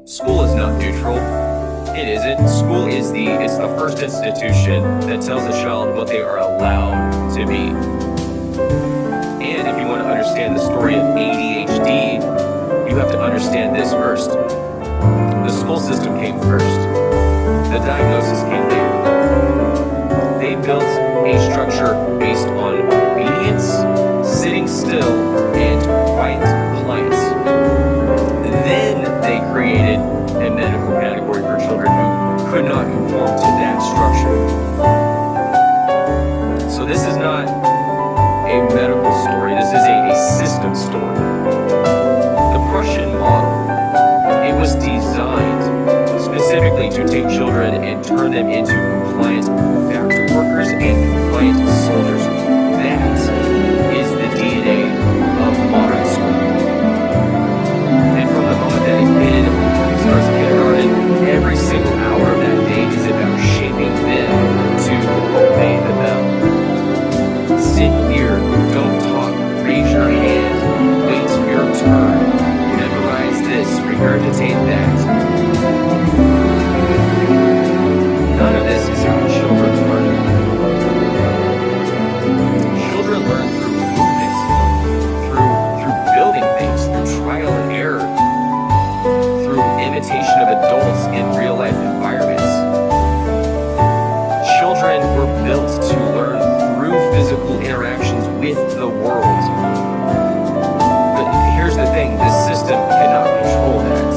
School is not neutral. It isn't. School is it's the first institution that tells a child what they are allowed to be. And if you want to understand the story of ADHD, you have to understand this first. The school system came first. The diagnosis came later. They built a structure based on obedience, sitting still, and quiet compliance. Then they created a medical category for children who could not conform to that structure. So this is not a medical story, this is a system story. The Prussian model, it was designed specifically to take children and turn them into compliant factory workers and compliant soldiers. That is the DNA of modern school. And from the moment that a kid starts kindergarten, every single hour of that day is about shaping them to obey the bell. Sit here, don't talk, raise your hand, wait your turn, memorize this, regurgitate that. None of this is how children learn. Children learn through movement, through building things, through trial and error, through imitation of adults in real life environments. Children were built to learn through physical interactions with the world. But here's the thing, this system cannot control that.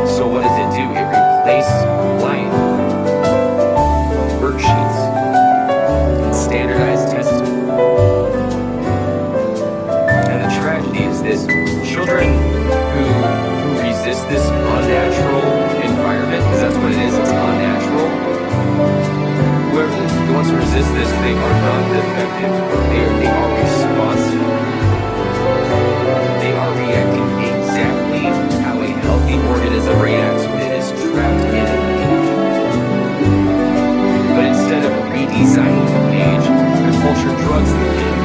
So what does it do? It replaces life, worksheets, and standardized testing. And the tragedy is this, children who resist this unnatural environment, because that's what it is, it's unnatural. Whoever the ones who resist this, they are not defective. They are responsive. They are reacting exactly how a healthy organism reacts when it is trapped in a cage. But instead of redesigning the cage, the culture drugs the kid.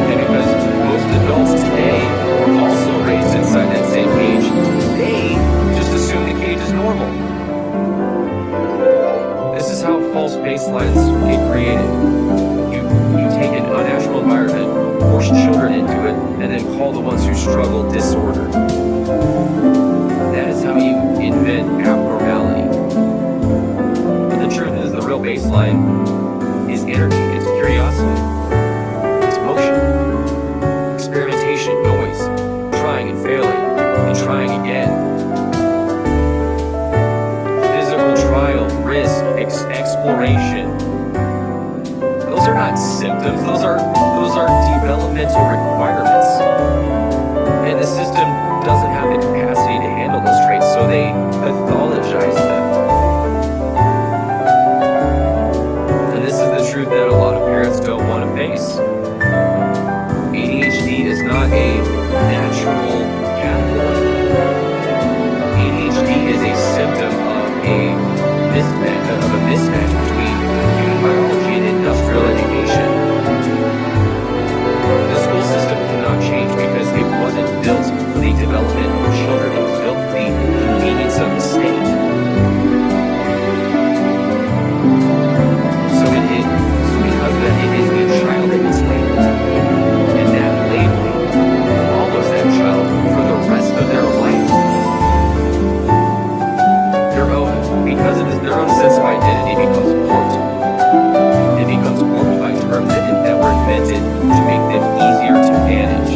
And because most adults today were also raised inside that same cage, they just assume the cage is normal. This is how false baselines get created. You take an unnatural environment, force children into it, and then call the ones who struggle disorder. That is how you invent abnormality. But the truth is, the real baseline is energy, it's curiosity, it's motion, experimentation, noise, trying and failing, and trying again. Physical trial, risk, exploration. Those are not symptoms, those are developmental requirements. And the system doesn't have the capacity to handle those traits, so they pathologize them. And this is the truth that a lot of parents don't want to face. ADHD is not a natural category. ADHD is a symptom of a mismatch between human biology and industrial education. The school system cannot change because it wasn't built for the development of children. It was built for the convenience of the state. So because of that, it is the child that is labeled. And that labeling follows that child for the rest of their life. Because it is their own sense of identity becomes warped. It becomes warped by terms that were invented to make them easier to manage.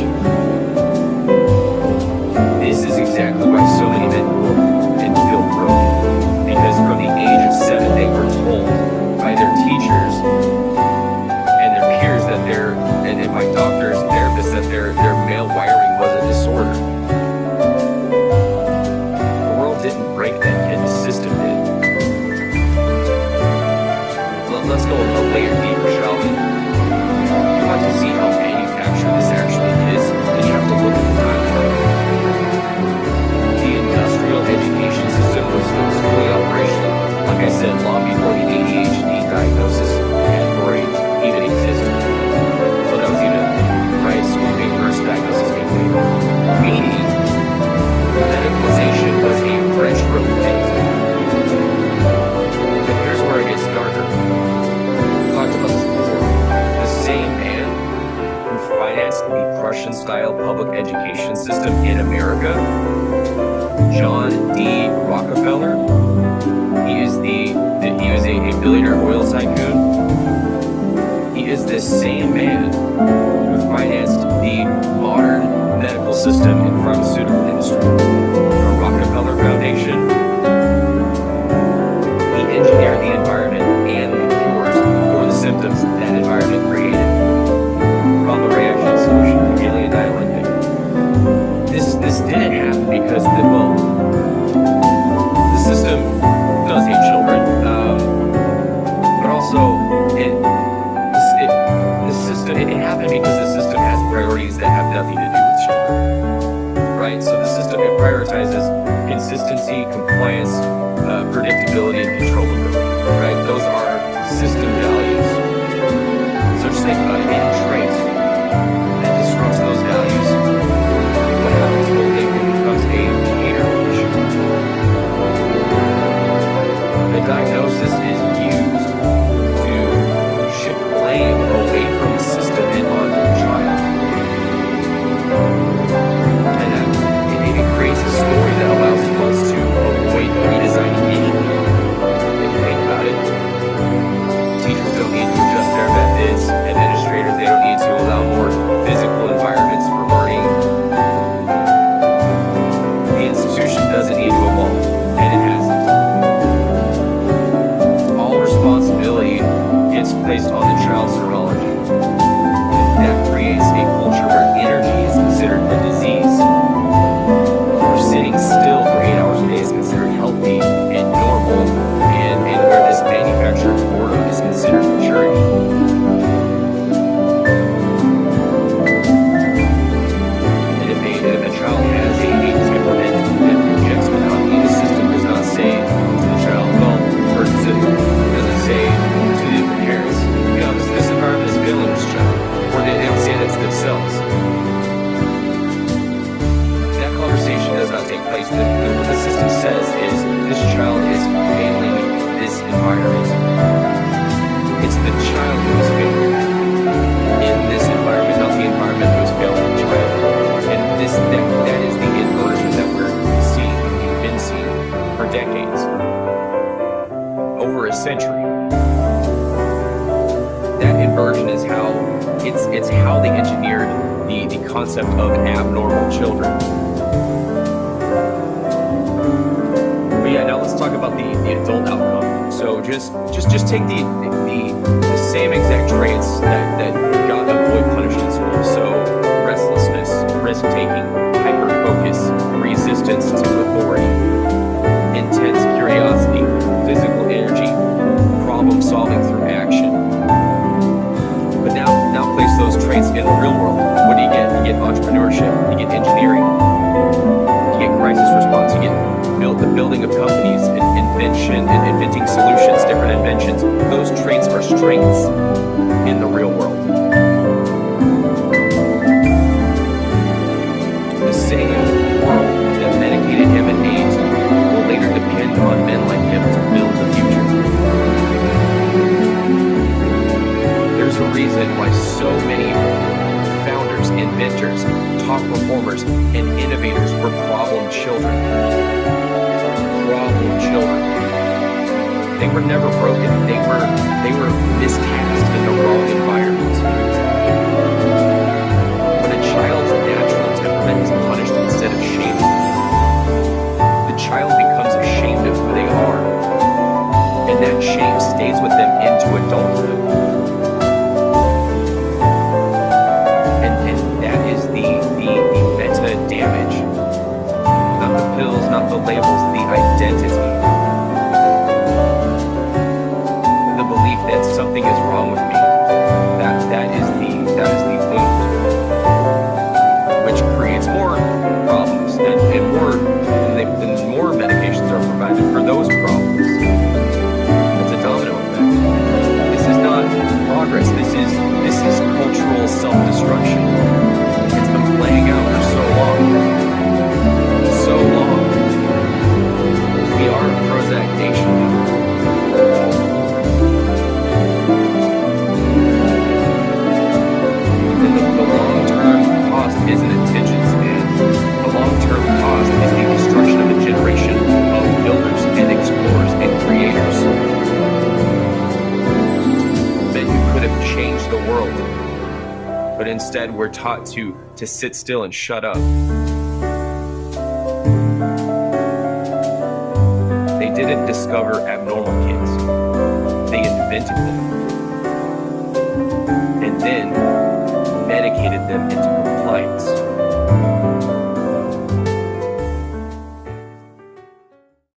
education system in America, John D. Rockefeller, he was a billionaire oil tycoon. He is this same man who financed the modern medical system and pharmaceutical industry. The Rockefeller Foundation, he engineered the environment and the cures for the symptoms that environment created. Problem reaction solution, the alien dialectic. This didn't happen because the system does hate children, but also it happened because the system has priorities that have nothing to do with children, right? So the system, it prioritizes consistency, compliance, predictability, and controllability, right? Those are system values. So just think about any trait that disrupts those values. What happens? Well, it becomes a behavioral issue. The diagnosis is used to shift blame away from the system and onto the child. And it creates a story that allows adults to avoid redesigning behavior. If you think about it, teachers don't need to adjust their methods, administrators, they don't need to allow more physical environments for learning. The institution doesn't need to evolve, and it hasn't. All responsibility gets placed on the child's neurology. That creates a culture where energy is considered a disease, where sitting still for 8 hours a day is considered healthy and normal, and where this manufactured boredom is considered maturity. And if a child has a temperament that rejects monotony, the system does not say to the child, well, or doesn't say to the parents, this environment is failing this child, or they don't say that to themselves. That conversation does not take place. What the system says is this child is failing this environment. It's the child who is failing in this environment, not the environment who is failing the child. And that is the inversion that we're seeing, we've been seeing for decades, over a century. That inversion is how it's how they engineered the concept of abnormal children. But yeah, now let's talk about the adult outcome. So just take the same exact traits that got a boy punished in school. So restlessness, risk-taking, hyper-focus, resistance to authority, intense curiosity, physical energy, problem-solving through action. But now place those traits in the real world. What do you get? You get entrepreneurship, you get engineering, you get crisis response, you get the building of companies, invention, and inventing solutions, different inventions. Those traits are strengths in the real world. The same world that medicated him in AIDS will later depend on men like him to build the future. There's a reason why so many founders, inventors, top performers, and innovators were problem children. Problem children. They were never broken. They were miscast in the wrong environment. When a child's natural temperament is punished instead of shamed, the child becomes ashamed of who they are, and that shame stays with them into adulthood. And that is the meta damage. Not the pills, not the labels, the identity. The belief that something is wrong with me. That is the wound, which creates more problems and more medications are provided for those problems. It's a domino effect. This is not progress. This is cultural self-destruction. It's been playing out for so long. have changed the world, but instead we're taught to sit still and shut up. They didn't discover abnormal kids. They invented them.